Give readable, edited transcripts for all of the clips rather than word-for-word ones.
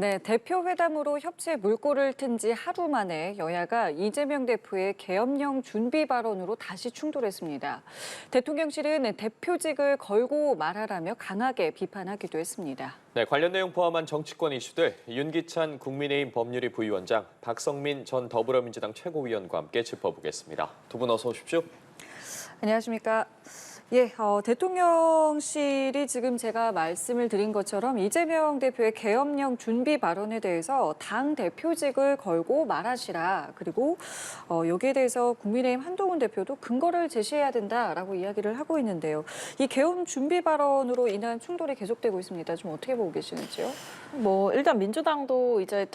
네, 대표 회담으로 협치의 물꼬를 튼 지 하루 만에 여야가 이재명 대표의 계엄령 준비 발언으로 다시 충돌했습니다. 대통령실은 대표직을 걸고 말하라며 강하게 비판하기도 했습니다. 네, 관련 내용 포함한 정치권 이슈들 윤기찬 국민의힘 법률위 부위원장, 박성민 전 더불어민주당 최고위원과 함께 짚어보겠습니다. 두 분 어서 오십시오. 안녕하십니까. 예, 대통령실이 지금 제가 말씀을 드린 것처럼 이재명 대표의 계엄령 준비 발언에 대해서 당 대표직을 걸고 말하시라. 그리고 여기에 대해서 국민의힘 한동훈 대표도 근거를 제시해야 된다라고 이야기를 하고 있는데요. 이 계엄 준비 발언으로 인한 충돌이 계속되고 있습니다. 좀 어떻게 보고 계시는지요? 일단 민주당도 이제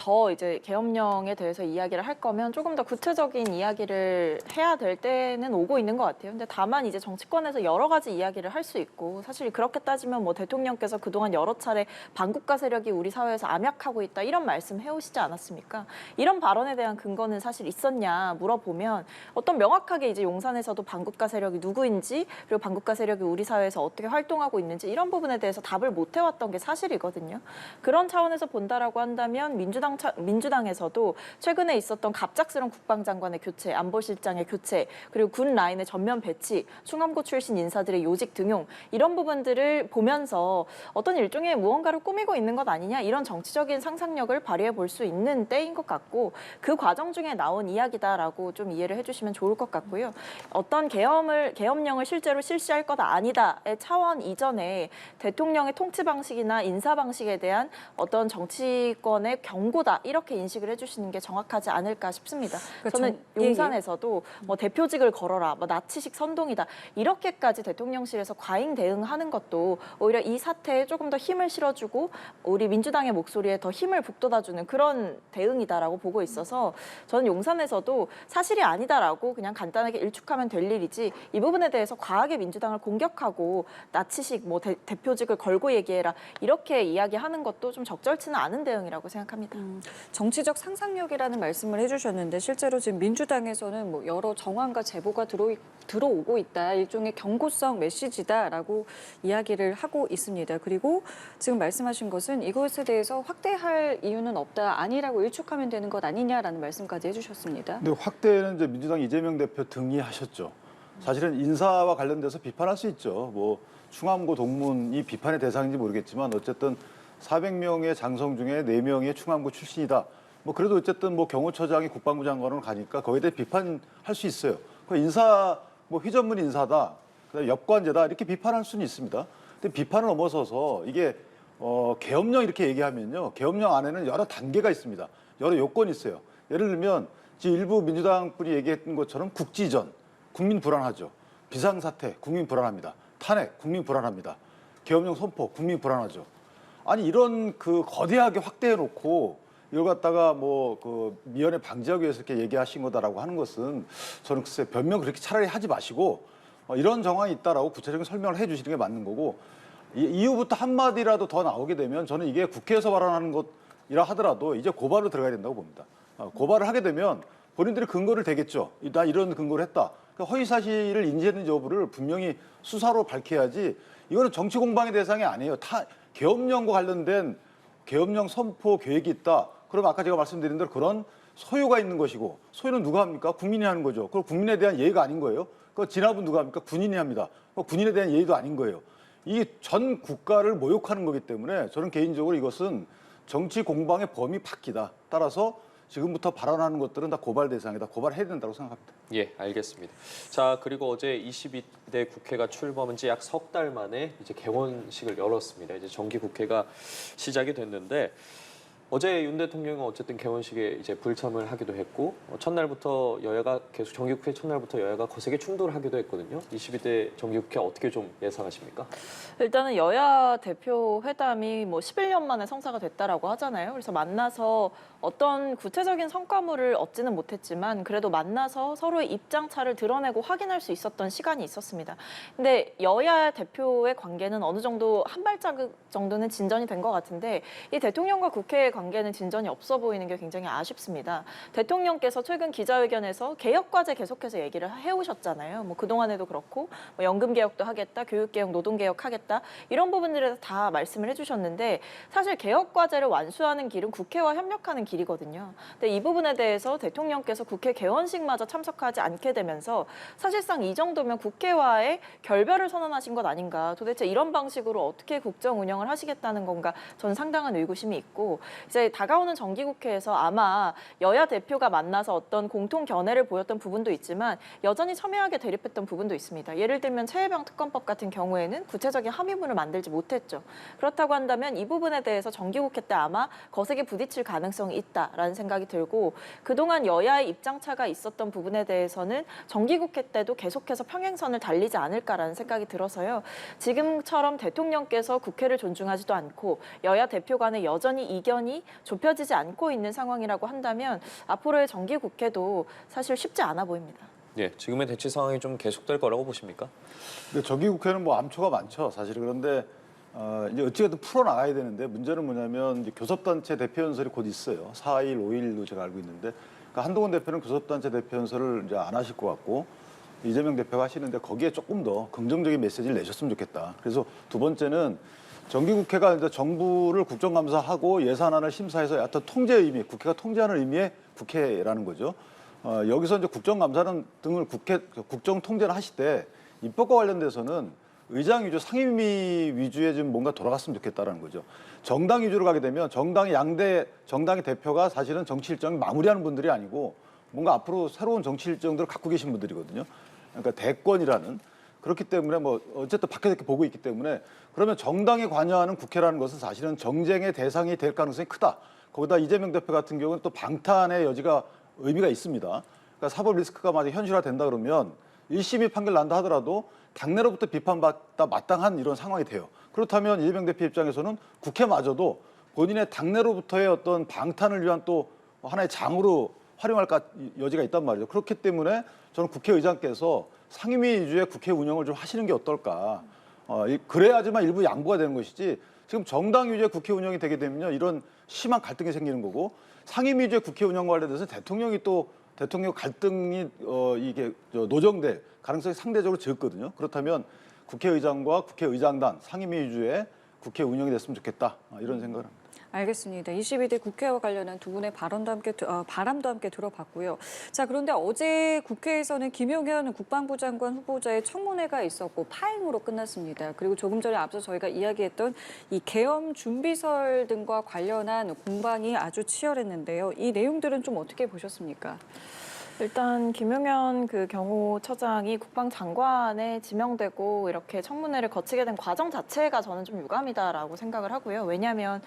계엄령에 대해서 이야기를 할 거면 조금 더 구체적인 이야기를 해야 될 때는 오고 있는 것 같아요. 근데 다만 이제 정치권에서 여러 가지 이야기를 할 수 있고, 사실 그렇게 따지면 대통령께서 그동안 여러 차례 반국가 세력이 우리 사회에서 암약하고 있다 이런 말씀 해오시지 않았습니까? 이런 발언에 대한 근거는 사실 있었냐 물어보면 어떤 명확하게 이제 용산에서도 반국가 세력이 누구인지, 그리고 반국가 세력이 우리 사회에서 어떻게 활동하고 있는지 이런 부분에 대해서 답을 못 해왔던 게 사실이거든요. 그런 차원에서 본다라고 한다면 민주당에서도 최근에 있었던 갑작스러운 국방장관의 교체, 안보실장의 교체, 그리고 군 라인의 전면 배치, 충암고 출신 인사들의 요직 등용, 이런 부분들을 보면서 어떤 일종의 무언가를 꾸미고 있는 것 아니냐, 이런 정치적인 상상력을 발휘해 볼 수 있는 때인 것 같고, 그 과정 중에 나온 이야기다라고 좀 이해를 해주시면 좋을 것 같고요. 어떤 계엄령을 실제로 실시할 거다 아니다의 차원 이전에 대통령의 통치 방식이나 인사 방식에 대한 어떤 정치권의 경고다, 이렇게 인식을 해주시는 게 정확하지 않을까 싶습니다. 저는 용산에서도 대표직을 걸어라, 나치식 선동이다, 이렇게까지 대통령실에서 과잉 대응하는 것도 오히려 이 사태에 조금 더 힘을 실어주고 우리 민주당의 목소리에 더 힘을 북돋아주는 그런 대응이다라고 보고 있어서, 저는 용산에서도 사실이 아니다라고 그냥 간단하게 일축하면 될 일이지, 이 부분에 대해서 과하게 민주당을 공격하고 나치식 대표직을 걸고 얘기해라 이렇게 이야기하는 것도 좀 적절치는 않은 대응이라고 생각합니다. 정치적 상상력이라는 말씀을 해주셨는데, 실제로 지금 민주당에서는 여러 정황과 제보가 들어오고 있다, 일종의 경고성 메시지다라고 이야기를 하고 있습니다. 그리고 지금 말씀하신 것은 이것에 대해서 확대할 이유는 없다, 아니라고 일축하면 되는 것 아니냐라는 말씀까지 해주셨습니다. 근데 확대는 이제 민주당 이재명 대표 등이 하셨죠. 사실은 인사와 관련돼서 비판할 수 있죠. 충암고 동문이 비판의 대상인지 모르겠지만 어쨌든 400명의 장성 중에 4명이 충암고 출신이다. 그래도 어쨌든 경호처장이 국방부 장관으로 가니까 거기에 대해 비판할 수 있어요. 그 인사 휘전문 인사다, 그다음에 역관제다, 이렇게 비판할 수는 있습니다. 근데 비판을 넘어서서 이게 계엄령 이렇게 얘기하면요, 계엄령 안에는 여러 단계가 있습니다. 여러 요건이 있어요. 예를 들면 지금 일부 민주당 분이 얘기했던 것처럼 국지전, 국민 불안하죠. 비상사태, 국민 불안합니다. 탄핵, 국민 불안합니다. 계엄령 선포, 국민 불안하죠. 아니 이런 거대하게 확대해놓고 이걸 갖다가 미연에 방지하기 위해서 이렇게 얘기하신 거다라고 하는 것은, 저는 글쎄 변명 그렇게 차라리 하지 마시고 이런 정황이 있다라고 구체적인 설명을 해주시는 게 맞는 거고, 이후부터 한마디라도 더 나오게 되면 저는 이게 국회에서 발언하는 것이라 하더라도 이제 고발로 들어가야 된다고 봅니다. 고발을 하게 되면 본인들이 근거를 대겠죠. 나 이런 근거를 했다. 허위 사실을 인지했는지 여부를 분명히 수사로 밝혀야지, 이거는 정치 공방의 대상이 아니에요. 계엄령과 관련된 계엄령 선포 계획이 있다. 그럼 아까 제가 말씀드린 대로 그런 소요가 있는 것이고, 소요는 누가 합니까? 국민이 하는 거죠. 그럼 국민에 대한 예의가 아닌 거예요. 그 진압은 누가 합니까? 군인이 합니다. 군인에 대한 예의도 아닌 거예요. 이게 전 국가를 모욕하는 거기 때문에 저는 개인적으로 이것은 정치 공방의 범위 바뀌다. 따라서 지금부터 발언하는 것들은 다 고발 대상이다. 고발해야 된다고 생각합니다. 예, 알겠습니다. 자, 그리고 어제 22대 국회가 출범한 지 약 석 달 만에 이제 개원식을 열었습니다. 이제 정기 국회가 시작이 됐는데, 어제 윤 대통령은 어쨌든 개원식에 이제 불참을 하기도 했고, 첫날부터 여야가 계속 정기국회 첫날부터 여야가 거세게 충돌하기도 했거든요. 22대 정기국회 어떻게 좀 예상하십니까? 일단은 여야 대표 회담이 11년 만에 성사가 됐다라고 하잖아요. 그래서 만나서 어떤 구체적인 성과물을 얻지는 못했지만 그래도 만나서 서로의 입장차를 드러내고 확인할 수 있었던 시간이 있었습니다. 근데 여야 대표의 관계는 어느 정도 한 발자국 정도는 진전이 된 것 같은데, 이 대통령과 국회의 관계는 진전이 없어 보이는 게 굉장히 아쉽습니다. 대통령께서 최근 기자회견에서 개혁과제 계속해서 얘기를 해오셨잖아요. 뭐 그동안에도 그렇고 뭐 연금개혁도 하겠다, 교육개혁, 노동개혁 하겠다 이런 부분들에 다 말씀을 해주셨는데 사실 개혁과제를 완수하는 길은 국회와 협력하는 길이거든요. 근데 이 부분에 대해서 대통령께서 국회 개원식마저 참석하지 않게 되면서 사실상 이 정도면 국회와의 결별을 선언하신 것 아닌가. 도대체 이런 방식으로 어떻게 국정 운영을 하시겠다는 건가 저는 상당한 의구심이 있고 이제 다가오는 정기국회에서 아마 여야 대표가 만나서 어떤 공통 견해를 보였던 부분도 있지만 여전히 첨예하게 대립했던 부분도 있습니다. 예를 들면 최혜병 특검법 같은 경우에는 구체적인 합의문을 만들지 못했죠. 그렇다고 한다면 이 부분에 대해서 정기국회 때 아마 거세게 부딪힐 가능성이 있다라는 생각이 들고 그동안 여야의 입장차가 있었던 부분에 대해서는 정기국회 때도 계속해서 평행선을 달리지 않을까라는 생각이 들어서요. 지금처럼 대통령께서 국회를 존중하지도 않고 여야 대표 간에 여전히 이견이 좁혀지지 않고 있는 상황이라고 한다면 앞으로의 정기국회도 사실 쉽지 않아 보입니다. 예, 지금의 대치 상황이 좀 계속될 거라고 보십니까? 근데 정기국회는 뭐 암초가 많죠, 사실. 그런데 이제 어찌됐든 풀어나가야 되는데 문제는 뭐냐면 이제 교섭단체 대표연설이 곧 있어요. 4일, 5일로 제가 알고 있는데 그러니까 한동훈 대표는 교섭단체 대표연설을 이제 안 하실 것 같고 이재명 대표가 하시는데 거기에 조금 더 긍정적인 메시지를 내셨으면 좋겠다. 그래서 두 번째는 정기국회가 이제 정부를 국정감사하고 예산안을 심사해서 어떤 통제의 의미, 국회가 통제하는 의미의 국회라는 거죠. 여기서 이제 국정감사는 등을 국정 통제를 하실 때 입법과 관련돼서는 의장 위주, 상임위 위주의 좀 뭔가 돌아갔으면 좋겠다라는 거죠. 정당 위주로 가게 되면 양대 정당의 대표가 사실은 정치 일정을 마무리하는 분들이 아니고 뭔가 앞으로 새로운 정치 일정들을 갖고 계신 분들이거든요. 그러니까 대권이라는. 그렇기 때문에 뭐 어쨌든 밖에서 이렇게 보고 있기 때문에 그러면 정당이 관여하는 국회라는 것은 사실은 정쟁의 대상이 될 가능성이 크다. 거기다 이재명 대표 같은 경우는 또 방탄의 여지가 의미가 있습니다. 그러니까 사법 리스크가 만약 현실화된다 그러면 1심이 판결 난다 하더라도 당내로부터 비판받다 마땅한 이런 상황이 돼요. 그렇다면 이재명 대표 입장에서는 국회마저도 본인의 당내로부터의 어떤 방탄을 위한 또 하나의 장으로 활용할 여지가 있단 말이죠. 그렇기 때문에 저는 국회의장께서 상임위 위주의 국회 운영을 좀 하시는 게 어떨까. 그래야지만 일부 양보가 되는 것이지 지금 정당 위주의 국회 운영이 되게 되면요. 이런 심한 갈등이 생기는 거고 상임위 위주의 국회 운영과 관련돼서 대통령 갈등이 이게 노정될 가능성이 상대적으로 적거든요. 그렇다면 국회의장과 국회의장단 상임위 위주의 국회 운영이 됐으면 좋겠다. 이런 생각을 합니다. 알겠습니다. 22대 국회와 관련한 두 분의 바람도 함께 들어봤고요. 자, 그런데 어제 국회에서는 김용현 국방부 장관 후보자의 청문회가 있었고 파행으로 끝났습니다. 그리고 조금 전에 앞서 저희가 이야기했던 이 계엄 준비설 등과 관련한 공방이 아주 치열했는데요. 이 내용들은 좀 어떻게 보셨습니까? 일단 김용현 그 경호처장이 국방장관에 지명되고 이렇게 청문회를 거치게 된 과정 자체가 저는 좀 유감이다라고 생각을 하고요. 왜냐하면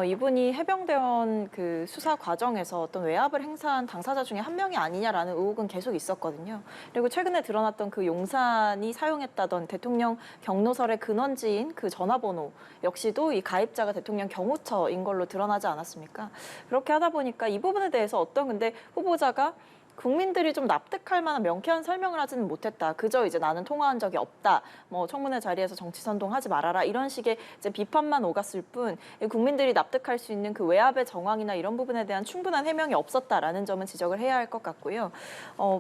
이분이 해병대원 그 수사 과정에서 어떤 외압을 행사한 당사자 중에 한 명이 아니냐라는 의혹은 계속 있었거든요. 그리고 최근에 드러났던 그 용산이 사용했다던 대통령 경로설의 근원지인 그 전화번호 역시도 이 가입자가 대통령 경호처인 걸로 드러나지 않았습니까? 그렇게 하다 보니까 이 부분에 대해서 근데 후보자가 국민들이 좀 납득할 만한 명쾌한 설명을 하지는 못했다. 그저 이제 나는 통화한 적이 없다. 뭐 청문회 자리에서 정치 선동하지 말아라. 이런 식의 이제 비판만 오갔을 뿐 국민들이 납득할 수 있는 그 외압의 정황이나 이런 부분에 대한 충분한 해명이 없었다라는 점은 지적을 해야 할 것 같고요.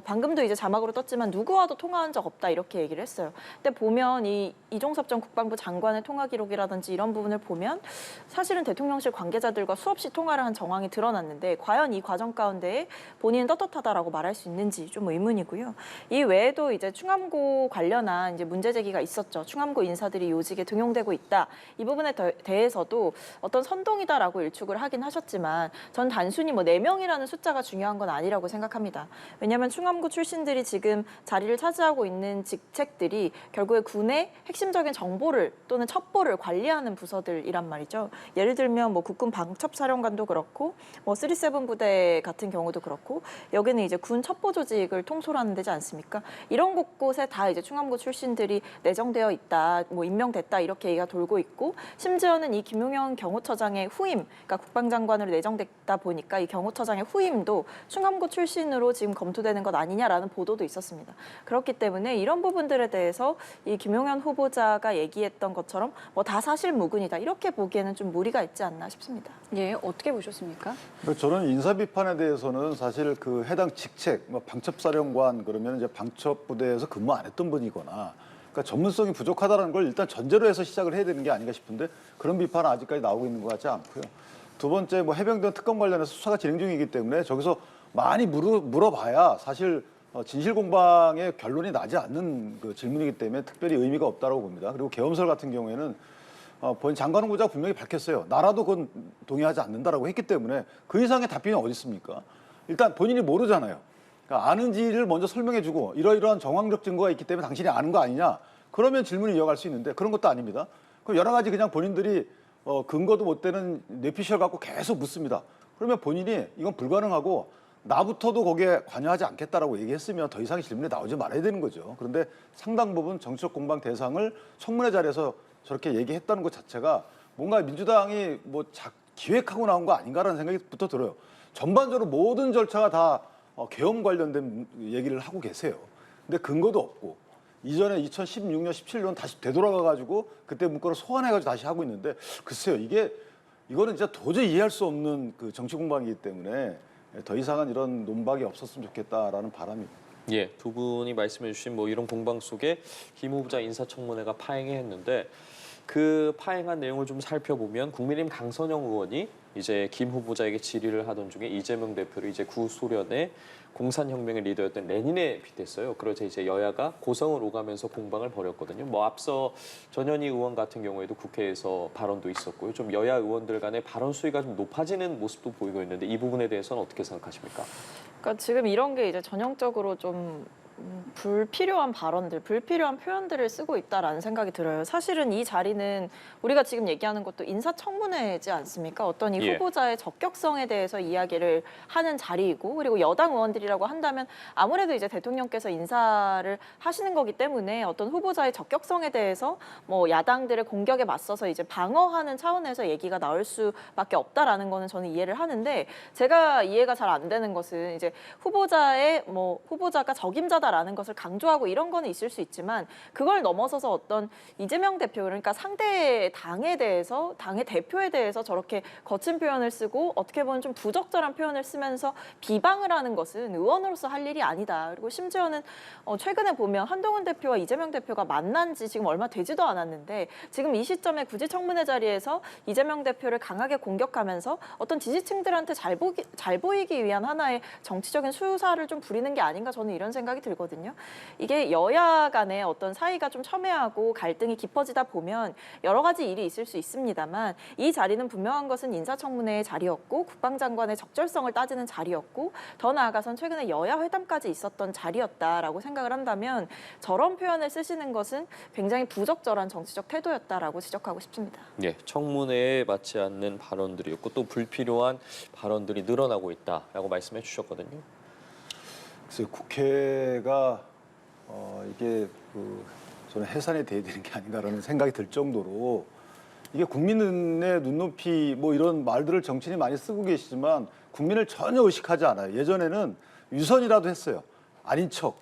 방금도 이제 자막으로 떴지만 누구와도 통화한 적 없다 이렇게 얘기를 했어요. 근데 보면 이 이종섭 전 국방부 장관의 통화 기록이라든지 이런 부분을 보면 사실은 대통령실 관계자들과 수없이 통화를 한 정황이 드러났는데 과연 이 과정 가운데에 본인은 떳떳하다라고 말할 수 있는지 좀 의문이고요. 이 외에도 이제 충암고 관련한 이제 문제 제기가 있었죠. 충암고 인사들이 요직에 등용되고 있다. 이 부분에 대해서도 어떤 선동이다라고 일축을 하긴 하셨지만 전 단순히 뭐 4명이라는 숫자가 중요한 건 아니라고 생각합니다. 왜냐하면 충암고 출신들이 지금 자리를 차지하고 있는 직책들이 결국에 군의 핵심적인 정보를 또는 첩보를 관리하는 부서들이란 말이죠. 예를 들면 뭐 국군 방첩사령관도 그렇고 뭐 3.7 부대 같은 경우도 그렇고 여기는 이제 군 첩보 조직을 통솔하는 데지 않습니까? 이런 곳곳에 다 이제 충암고 출신들이 내정되어 있다, 뭐 임명됐다 이렇게 얘기가 돌고 있고, 심지어는 이 김용현 경호처장의 후임, 그러니까 국방장관으로 내정됐다 보니까 이 경호처장의 후임도 충암고 출신으로 지금 검토되는 것 아니냐라는 보도도 있었습니다. 그렇기 때문에 이런 부분들에 대해서 이 김용현 후보자가 얘기했던 것처럼 뭐 다 사실무근이다 이렇게 보기에는 좀 무리가 있지 않나 싶습니다. 예, 어떻게 보셨습니까? 저는 인사 비판에 대해서는 사실 그 해당 직책, 뭐 방첩사령관 그러면 이제 방첩부대에서 근무 안 했던 분이거나, 그러니까 전문성이 부족하다는 걸 일단 전제로 해서 시작을 해야 되는 게 아닌가 싶은데 그런 비판은 아직까지 나오고 있는 것 같지 않고요. 두 번째, 뭐 해병대 특검 관련해서 수사가 진행 중이기 때문에 저기서 많이 물어봐야 사실 진실 공방의 결론이 나지 않는 그 질문이기 때문에 특별히 의미가 없다고 봅니다. 그리고 계엄설 같은 경우에는 본 장관 후보자가 분명히 밝혔어요. 나라도 그건 동의하지 않는다라고 했기 때문에 그 이상의 답변이 어디 있습니까? 일단 본인이 모르잖아요. 그러니까 아는지를 먼저 설명해주고 이러이러한 정황적 증거가 있기 때문에 당신이 아는 거 아니냐? 그러면 질문을 이어갈 수 있는데 그런 것도 아닙니다. 그럼 여러 가지 그냥 본인들이 근거도 못 되는 뇌피셜 갖고 계속 묻습니다. 그러면 본인이 이건 불가능하고 나부터도 거기에 관여하지 않겠다라고 얘기했으면 더 이상의 질문이 나오지 말아야 되는 거죠. 그런데 상당 부분 정치적 공방 대상을 청문회 자리에서 저렇게 얘기했다는 것 자체가 뭔가 민주당이 뭐 기획하고 나온 거 아닌가라는 생각이부터 들어요. 전반적으로 모든 절차가 다 계엄 관련된 얘기를 하고 계세요. 근데 근거도 없고 이전에 2016년, 17년 다시 되돌아가가지고 그때 문건을 소환해가지고 다시 하고 있는데 글쎄요, 이거는 진짜 도저히 이해할 수 없는 그 정치 공방이기 때문에 더 이상은 이런 논박이 없었으면 좋겠다라는 바람입니다. 예, 두 분이 말씀해주신 뭐 이런 공방 속에 김 후보자 인사청문회가 파행했는데 그 파행한 내용을 좀 살펴보면 국민의힘 강선영 의원이 이제 김 후보자에게 질의를 하던 중에 이재명 대표를 이제 구소련의 공산혁명의 리더였던 레닌에 빗댔어요. 그러자 이제 여야가 고성을 오가면서 공방을 벌였거든요. 뭐 앞서 전현희 의원 같은 경우에도 국회에서 발언도 있었고요. 좀 여야 의원들 간의 발언 수위가 좀 높아지는 모습도 보이고 있는데 이 부분에 대해서는 어떻게 생각하십니까? 그러니까 지금 이런 게 이제 전형적으로 좀 불필요한 발언들, 불필요한 표현들을 쓰고 있다라는 생각이 들어요. 사실은 이 자리는 우리가 지금 얘기하는 것도 인사청문회지 않습니까? 어떤 이 예. 후보자의 적격성에 대해서 이야기를 하는 자리이고, 그리고 여당 의원들이라고 한다면 아무래도 이제 대통령께서 인사를 하시는 거기 때문에 어떤 후보자의 적격성에 대해서 뭐 야당들의 공격에 맞서서 이제 방어하는 차원에서 얘기가 나올 수밖에 없다라는 거는 저는 이해를 하는데, 제가 이해가 잘 안 되는 것은 이제 후보자가 적임자다라는 것을 강조하고 이런 거는 있을 수 있지만, 그걸 넘어서서 어떤 이재명 대표, 그러니까 상대 당에 대해서, 당의 대표에 대해서 저렇게 거친 표현을 쓰고 어떻게 보면 좀 부적절한 표현을 쓰면서 비방을 하는 것은 의원으로서 할 일이 아니다. 그리고 심지어는 최근에 보면 한동훈 대표와 이재명 대표가 만난 지 지금 얼마 되지도 않았는데 지금 이 시점에 굳이 청문회 자리에서 이재명 대표를 강하게 공격하면서 어떤 지지층들한테 잘 보이기 위한 하나의 정치적인 수사를 좀 부리는 게 아닌가, 저는 이런 생각이 들거든요. 이게 여야 간의 어떤 사이가 좀 첨예하고 갈등이 깊어지다 보면 여러 가지 일이 있을 수 있습니다만, 이 자리는 분명한 것은 인사청문회의 자리였고 국방장관의 적절성을 따지는 자리였고, 더 나아가선 최근에 여야 회담까지 있었던 자리였다라고 생각을 한다면 저런 표현을 쓰시는 것은 굉장히 부적절한 정치적 태도였다라고 지적하고 싶습니다. 예, 청문회에 맞지 않는 발언들이었고 또 불필요한 발언들이 늘어나고 있다라고 말씀해 주셨거든요. 그래서 국회가 이게 저는 해산이 돼야 되는 게 아닌가라는 생각이 들 정도로, 이게 국민의 눈높이 뭐 이런 말들을 정치인이 많이 쓰고 계시지만 국민을 전혀 의식하지 않아요. 예전에는 유선이라도 했어요. 아닌 척,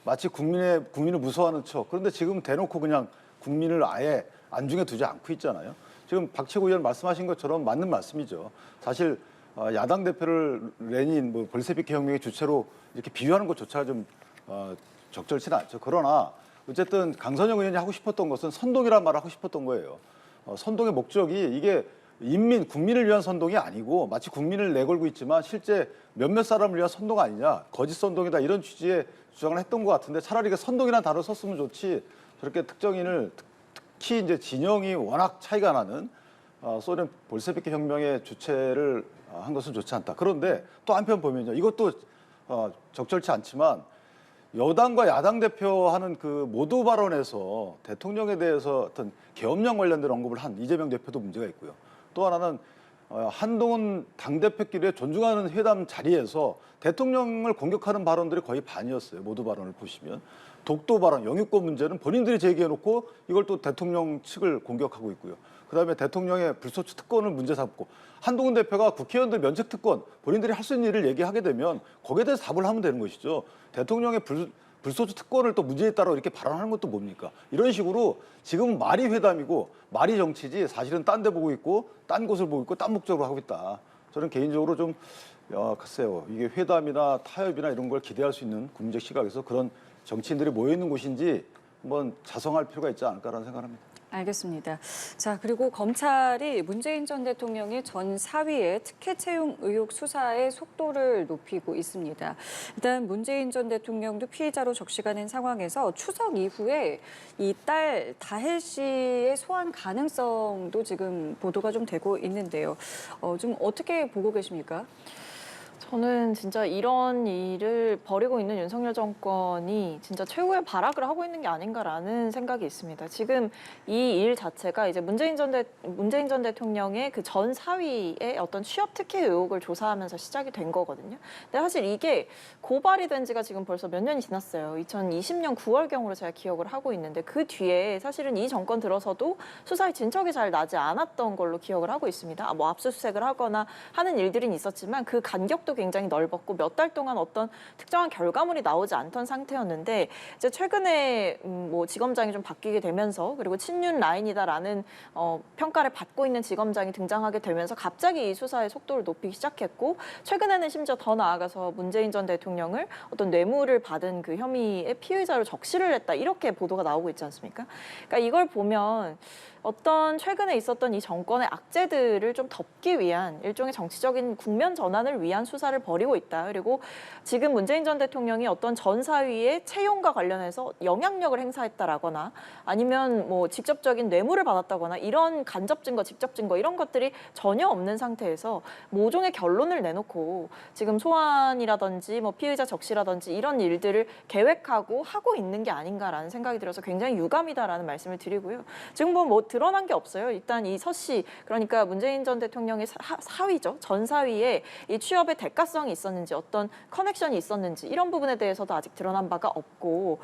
마치 국민을 무서워하는 척. 그런데 지금 대놓고 그냥 국민을 아예 안중에 두지 않고 있잖아요. 지금 박치구 의원 말씀하신 것처럼 맞는 말씀이죠. 사실 야당 대표를 레닌, 볼셰비키 혁명의 주체로 이렇게 비유하는 것조차 좀 적절치는 않죠. 그러나 어쨌든 강선영 의원이 하고 싶었던 것은 선동이라는 말을 하고 싶었던 거예요. 선동의 목적이 이게 국민을 위한 선동이 아니고 마치 국민을 내걸고 있지만 실제 몇몇 사람을 위한 선동 아니냐, 거짓 선동이다, 이런 취지의 주장을 했던 것 같은데, 차라리 그 선동이라는 단어를 썼으면 좋지 저렇게 특정인을, 특히 이제 진영이 워낙 차이가 나는 소련 볼셰비키 혁명의 주체를 한 것은 좋지 않다. 그런데 또 한편 보면요, 이것도 적절치 않지만 여당과 야당 대표 하는 그 모두 발언에서 대통령에 대해서 어떤 계엄령 관련된 언급을 한 이재명 대표도 문제가 있고요. 또 하나는 한동훈 당대표끼리 존중하는 회담 자리에서 대통령을 공격하는 발언들이 거의 반이었어요. 모두 발언을 보시면. 독도 발언, 영유권 문제는 본인들이 제기해놓고 이걸 또 대통령 측을 공격하고 있고요. 그다음에 대통령의 불소추 특권을 문제 삼고 한동훈 대표가 국회의원들 면책 특권, 본인들이 할 수 있는 일을 얘기하게 되면 거기에 대해서 답을 하면 되는 것이죠. 대통령의 불소추 특권을 또 문제에 따라 이렇게 발언하는 것도 뭡니까? 이런 식으로 지금 말이 회담이고 말이 정치지 사실은 딴 데 보고 있고 딴 곳을 보고 있고 딴 목적으로 하고 있다. 저는 개인적으로 좀 글쎄요. 이게 회담이나 타협이나 이런 걸 기대할 수 있는 국민적 시각에서 그런 정치인들이 모여 있는 곳인지 한번 자성할 필요가 있지 않을까라는 생각합니다. 알겠습니다. 자, 그리고 검찰이 문재인 전 대통령의 전 사위의 특혜 채용 의혹 수사의 속도를 높이고 있습니다. 일단 문재인 전 대통령도 피의자로 적시가 된 상황에서 추석 이후에 이 딸 다혜 씨의 소환 가능성도 지금 보도가 좀 되고 있는데요. 좀 어떻게 보고 계십니까? 저는 진짜 이런 일을 벌이고 있는 윤석열 정권이 진짜 최후의 발악을 하고 있는 게 아닌가라는 생각이 있습니다. 지금 이 일 자체가 이제 문재인 전 대통령의 그 전 사위의 어떤 취업 특혜 의혹을 조사하면서 시작이 된 거거든요. 근데 사실 이게 고발이 된 지가 지금 벌써 몇 년이 지났어요. 2020년 9월경으로 제가 기억을 하고 있는데 그 뒤에 사실은 이 정권 들어서도 수사의 진척이 잘 나지 않았던 걸로 기억을 하고 있습니다. 뭐 압수수색을 하거나 하는 일들은 있었지만 그 간격도 굉장히 넓었고 몇 달 동안 어떤 특정한 결과물이 나오지 않던 상태였는데 이제 최근에 뭐 지검장이 좀 바뀌게 되면서 그리고 친윤 라인이다라는 평가를 받고 있는 지검장이 등장하게 되면서 갑자기 이 수사의 속도를 높이기 시작했고 최근에는 심지어 더 나아가서 문재인 전 대통령을 어떤 뇌물을 받은 그 혐의의 피의자로 적시를 했다 이렇게 보도가 나오고 있지 않습니까? 그러니까 이걸 보면 어떤 최근에 있었던 이 정권의 악재들을 좀 덮기 위한 일종의 정치적인 국면 전환을 위한 수사를 벌이고 있다. 그리고 지금 문재인 전 대통령이 어떤 전 사위의 채용과 관련해서 영향력을 행사했다라거나 아니면 뭐 직접적인 뇌물을 받았다거나 이런 간접 증거, 직접 증거 이런 것들이 전혀 없는 상태에서 모종의 결론을 내놓고 지금 소환이라든지 뭐 피의자 적시라든지 이런 일들을 계획하고 하고 있는 게 아닌가라는 생각이 들어서 굉장히 유감이다라는 말씀을 드리고요. 지금 뭐 드러난 게 없어요. 일단 이 서 씨, 그러니까 문재인 전 대통령의 사위죠. 전 사위의 이 취업의 대가성이 있었는지 어떤 커넥션이 있었는지 이런 부분에 대해서도 아직 드러난 바가 없고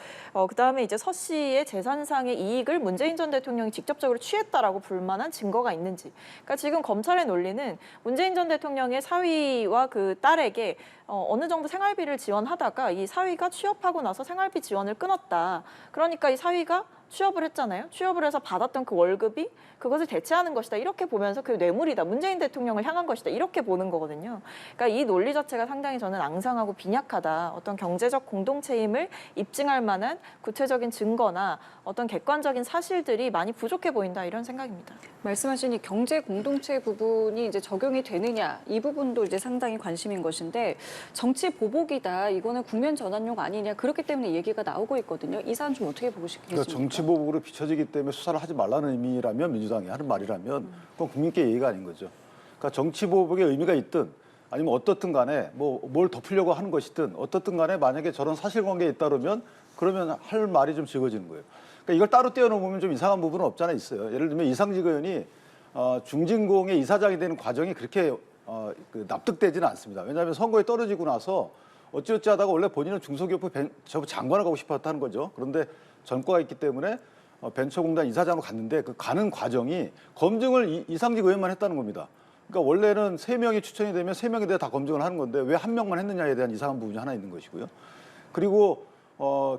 그다음에 이제 서 씨의 재산상의 이익을 문재인 전 대통령이 직접적으로 취했다라고 볼 만한 증거가 있는지. 그러니까 지금 검찰의 논리는 문재인 전 대통령의 사위와 그 딸에게 어느 정도 생활비를 지원하다가 이 사위가 취업하고 나서 생활비 지원을 끊었다. 그러니까 이 사위가 취업을 했잖아요. 취업을 해서 받았던 그 월급이 그것을 대체하는 것이다. 이렇게 보면서 그 뇌물이다. 문재인 대통령을 향한 것이다. 이렇게 보는 거거든요. 그러니까 이 논리 자체가 상당히 저는 앙상하고 빈약하다. 어떤 경제적 공동체임을 입증할 만한 구체적인 증거나 어떤 객관적인 사실들이 많이 부족해 보인다. 이런 생각입니다. 말씀하신 이 경제 공동체 부분이 이제 적용이 되느냐 이 부분도 이제 상당히 관심인 것인데 정치 보복이다. 이거는 국면 전환용 아니냐. 그렇기 때문에 얘기가 나오고 있거든요. 이 사안 좀 어떻게 보고 계십니까? 그러니까 정치 보복으로 비춰지기 때문에 수사를 하지 말라는 의미라면 민주당이 하는 말이라면 그건 국민께 예의가 아닌 거죠. 그러니까 정치 보복의 의미가 있든 아니면 어떻든 간에 뭐 뭘 덮으려고 하는 것이든 어떻든 간에 만약에 저런 사실관계에 잇따르면 그러면 할 말이 좀 적어지는 거예요. 그러니까 이걸 따로 떼어놓으면 좀 이상한 부분은 없지 않아 있어요. 예를 들면 이상직 의원이 중진공의 이사장이 되는 과정이 그렇게 납득되지는 않습니다. 왜냐하면 선거에 떨어지고 나서 어찌어찌 하다가 원래 본인은 중소기업부 장관을 가고 싶었다는 거죠. 그런데 전과가 있기 때문에 벤처공단 이사장으로 갔는데 그 가는 과정이 검증을 이상직 의원만 했다는 겁니다. 그러니까 원래는 3명이 추천이 되면 3명에 대해 다 검증을 하는 건데 왜 1명만 했느냐에 대한 이상한 부분이 하나 있는 것이고요. 그리고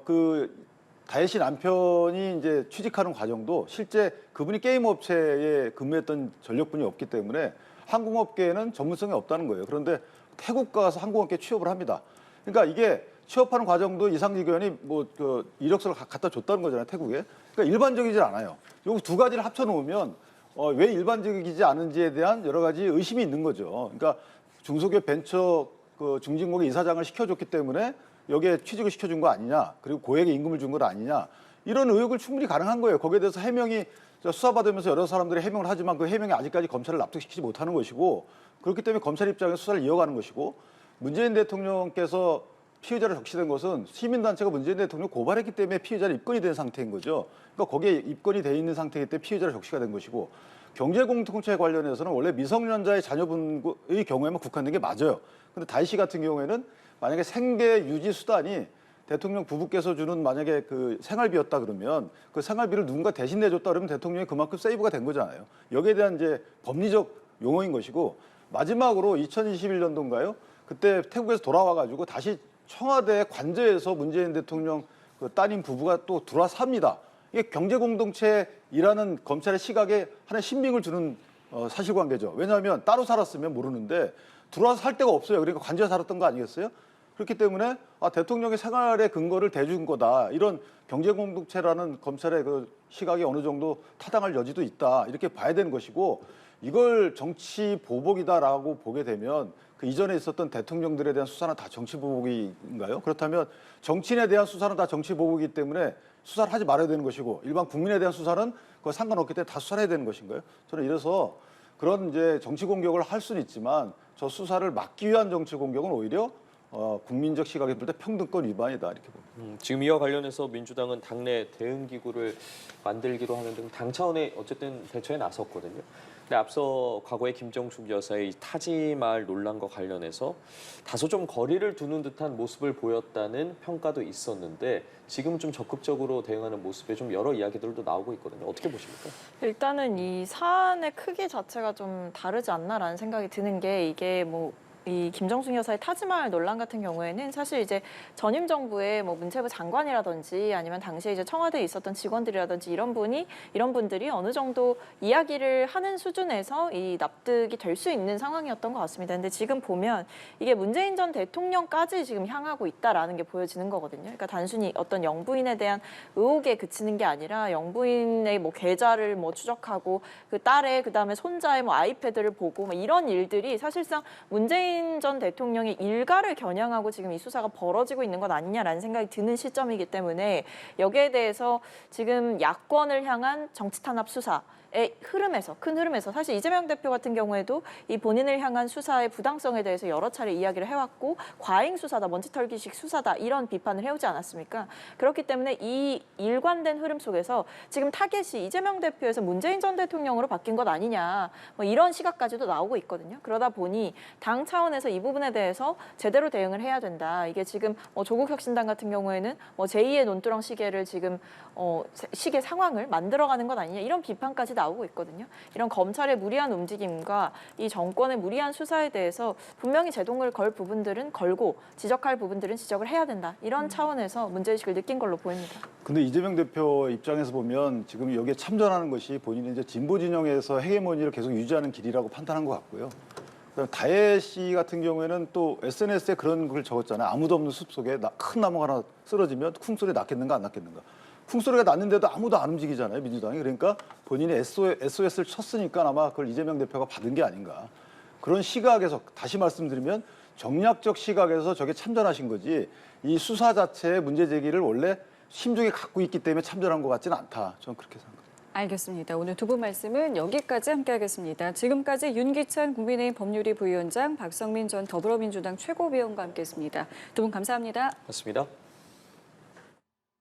그 다혜 씨 남편이 이제 취직하는 과정도 실제 그분이 게임 업체에 근무했던 전력분이 없기 때문에 항공업계에는 전문성이 없다는 거예요. 그런데 태국 가서 항공업계 취업을 합니다. 그러니까 이게 취업하는 과정도 이상직 의원이 뭐 그 이력서를 갖다 줬다는 거잖아요, 태국에. 그러니까 일반적이지 않아요. 요 두 가지를 합쳐 놓으면 왜 일반적이지 않은지에 대한 여러 가지 의심이 있는 거죠. 그러니까 중소기업 벤처 그 중진공의 이사장을 시켜줬기 때문에 여기에 취직을 시켜준 거 아니냐, 그리고 고액의 임금을 준 건 아니냐, 이런 의혹을 충분히 가능한 거예요. 거기에 대해서 해명이 수사받으면서 여러 사람들이 해명을 하지만 그 해명이 아직까지 검찰을 납득시키지 못하는 것이고, 그렇기 때문에 검찰 입장에서 수사를 이어가는 것이고, 문재인 대통령께서 피의자로 적시된 것은 시민단체가 문재인 대통령을 고발했기 때문에 피의자로 입건이 된 상태인 거죠. 그러니까 거기에 입건이 돼 있는 상태이기 때문에 피의자로 적시가 된 것이고, 경제 공동체 관련해서는 원래 미성년자의 자녀분의 경우에만 국한된 게 맞아요. 근데 다희 씨 같은 경우에는 만약에 생계 유지 수단이 대통령 부부께서 주는 만약에 그 생활비였다 그러면 그 생활비를 누군가 대신 내줬다 그러면 대통령이 그만큼 세이브가 된 거잖아요. 여기에 대한 이제 법리적 용어인 것이고 마지막으로 2021년도인가요? 그때 태국에서 돌아와가지고 다시 청와대 관저에서 문재인 대통령 그 따님 부부가 또 들어와서 삽니다. 이게 경제 공동체라는 검찰의 시각에 하나의 신빙을 주는 사실관계죠. 왜냐하면 따로 살았으면 모르는데 들어와서 살 데가 없어요. 그러니까 관저에 살았던 거 아니겠어요? 그렇기 때문에 대통령의 생활의 근거를 대준 거다. 이런 경제 공동체라는 검찰의 그 시각이 어느 정도 타당할 여지도 있다. 이렇게 봐야 되는 것이고 이걸 정치 보복이다라고 보게 되면 그 이전에 있었던 대통령들에 대한 수사는 다 정치 보복인가요? 그렇다면 정치인에 대한 수사는 다 정치 보복이기 때문에 수사를 하지 말아야 되는 것이고 일반 국민에 대한 수사는 그거 상관없기 때문에 다 수사를 해야 되는 것인가요? 저는 이래서 그런 이제 정치 공격을 할 수는 있지만 저 수사를 막기 위한 정치 공격은 오히려 국민적 시각에 볼 때 평등권 위반이다 이렇게 봅니다. 지금 이와 관련해서 민주당은 당내 대응 기구를 만들기로 하는 등 당 차원의 어쨌든 대처에 나섰거든요. 근데 앞서 과거에 김정숙 여사의 타지말 논란과 관련해서 다소 좀 거리를 두는 듯한 모습을 보였다는 평가도 있었는데 지금 좀 적극적으로 대응하는 모습에 좀 여러 이야기들도 나오고 있거든요. 어떻게 보십니까? 일단은 이 사안의 크기 자체가 좀 다르지 않나라는 생각이 드는 게 이게 뭐 이 김정숙 여사의 타지말 논란 같은 경우에는 사실 이제 전임 정부의 뭐 문체부 장관이라든지 아니면 당시에 이제 청와대에 있었던 직원들이라든지 이런 분들이 어느 정도 이야기를 하는 수준에서 이 납득이 될 수 있는 상황이었던 것 같습니다. 근데 지금 보면 이게 문재인 전 대통령까지 지금 향하고 있다라는 게 보여지는 거거든요. 그러니까 단순히 어떤 영부인에 대한 의혹에 그치는 게 아니라 영부인의 뭐 계좌를 뭐 추적하고 그 딸의 그다음에 손자의 뭐 아이패드를 보고 뭐 이런 일들이 사실상 문재인 전 대통령의 일가를 겨냥하고 지금 이 수사가 벌어지고 있는 것 아니냐라는 생각이 드는 시점이기 때문에 여기에 대해서 지금 야권을 향한 정치 탄압 수사의 큰 흐름에서 사실 이재명 대표 같은 경우에도 이 본인을 향한 수사의 부당성에 대해서 여러 차례 이야기를 해왔고 과잉 수사다, 먼지털기식 수사다 이런 비판을 해오지 않았습니까? 그렇기 때문에 이 일관된 흐름 속에서 지금 타겟이 이재명 대표에서 문재인 전 대통령으로 바뀐 것 아니냐 뭐 이런 시각까지도 나오고 있거든요. 그러다 보니 당 차원에서 이 부분에 대해서 제대로 대응을 해야 된다. 이게 지금 조국혁신당 같은 경우에는 뭐 제2의 논두렁 시계를 지금 시계 상황을 만들어가는 것 아니냐 이런 비판까지 나오고 있거든요. 이런 검찰의 무리한 움직임과 이 정권의 무리한 수사에 대해서 분명히 제동을 걸 부분들은 걸고 지적할 부분들은 지적을 해야 된다. 이런 차원에서 문제의식을 느낀 걸로 보입니다. 근데 이재명 대표 입장에서 보면 지금 여기에 참전하는 것이 본인이 이제 진보 진영에서 헤게모니를 계속 유지하는 길이라고 판단한 것 같고요. 그다음에 다혜 씨 같은 경우에는 또 SNS에 그런 글 적었잖아요. 아무도 없는 숲속에 큰 나무가 하나 쓰러지면 쿵소리 났겠는가 안 났겠는가. 쿵소리가 났는데도 아무도 안 움직이잖아요. 민주당이. 그러니까 본인이 SOS를 쳤으니까 아마 그걸 이재명 대표가 받은 게 아닌가. 그런 시각에서 다시 말씀드리면 정략적 시각에서 저게 참전하신 거지 이 수사 자체의 문제 제기를 원래 심중에 갖고 있기 때문에 참전한 것 같지는 않다. 저는 그렇게 생각합니다. 알겠습니다. 오늘 두 분 말씀은 여기까지 함께하겠습니다. 지금까지 윤기찬 국민의힘 법률위 부위원장, 박성민 전 더불어민주당 최고위원과 함께했습니다. 두 분 감사합니다. 맞습니다.